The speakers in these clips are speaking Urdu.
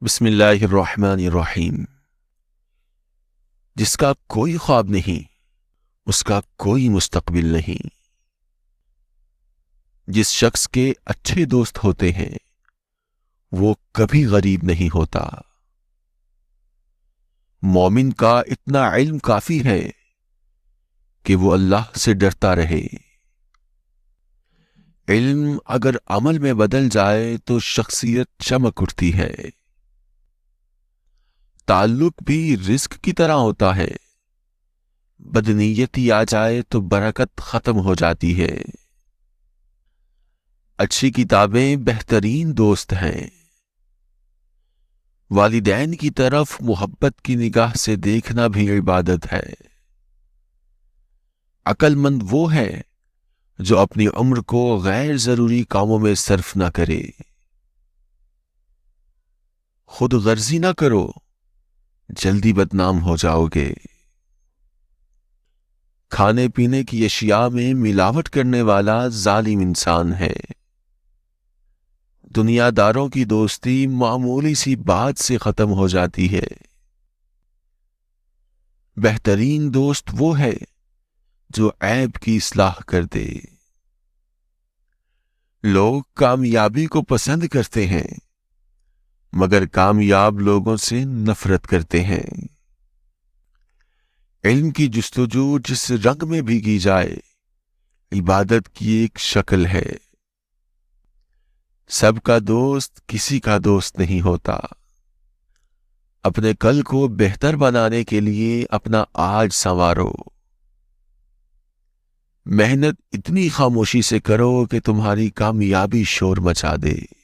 بسم اللہ الرحمن الرحیم۔ جس کا کوئی خواب نہیں اس کا کوئی مستقبل نہیں۔ جس شخص کے اچھے دوست ہوتے ہیں وہ کبھی غریب نہیں ہوتا۔ مومن کا اتنا علم کافی ہے کہ وہ اللہ سے ڈرتا رہے۔ علم اگر عمل میں بدل جائے تو شخصیت چمک اٹھتی ہے۔ تعلق بھی رزق کی طرح ہوتا ہے، بدنیتی آ جائے تو برکت ختم ہو جاتی ہے۔ اچھی کتابیں بہترین دوست ہیں۔ والدین کی طرف محبت کی نگاہ سے دیکھنا بھی عبادت ہے۔ عقل مند وہ ہے جو اپنی عمر کو غیر ضروری کاموں میں صرف نہ کرے۔ خود غرضی نہ کرو، جلدی بدنام ہو جاؤ گے۔ کھانے پینے کی اشیاء میں ملاوٹ کرنے والا ظالم انسان ہے۔ دنیا داروں کی دوستی معمولی سی بات سے ختم ہو جاتی ہے۔ بہترین دوست وہ ہے جو عیب کی اصلاح کر دے۔ لوگ کامیابی کو پسند کرتے ہیں مگر کامیاب لوگوں سے نفرت کرتے ہیں۔ علم کی جستجو جس رنگ میں بھی کی جائے عبادت کی ایک شکل ہے۔ سب کا دوست کسی کا دوست نہیں ہوتا۔ اپنے کل کو بہتر بنانے کے لیے اپنا آج سنوارو۔ محنت اتنی خاموشی سے کرو کہ تمہاری کامیابی شور مچا دے۔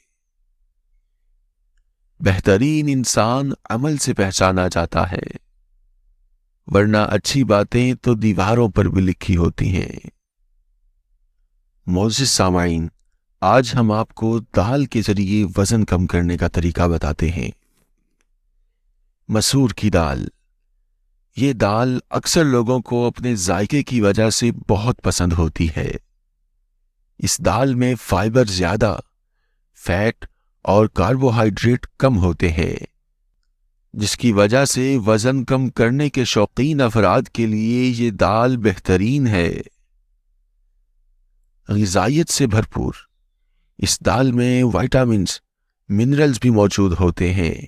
بہترین انسان عمل سے پہچانا جاتا ہے، ورنہ اچھی باتیں تو دیواروں پر بھی لکھی ہوتی ہیں۔ معزز سامعین، آج ہم آپ کو دال کے ذریعے وزن کم کرنے کا طریقہ بتاتے ہیں۔ مسور کی دال۔ یہ دال اکثر لوگوں کو اپنے ذائقے کی وجہ سے بہت پسند ہوتی ہے۔ اس دال میں فائبر زیادہ، فیٹ اور کاربوہائیڈریٹ کم ہوتے ہیں، جس کی وجہ سے وزن کم کرنے کے شوقین افراد کے لیے یہ دال بہترین ہے۔ غذائیت سے بھرپور اس دال میں وائٹامنز، منرلز بھی موجود ہوتے ہیں۔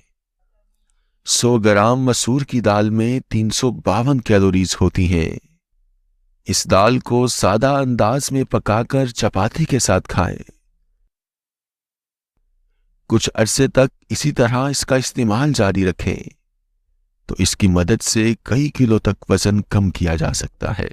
100 گرام مسور کی دال میں 352 کیلوریز ہوتی ہیں۔ اس دال کو سادہ انداز میں پکا کر چپاتی کے ساتھ کھائیں۔ کچھ عرصے تک اسی طرح اس کا استعمال جاری رکھیں تو اس کی مدد سے کئی کلو تک وزن کم کیا جا سکتا ہے۔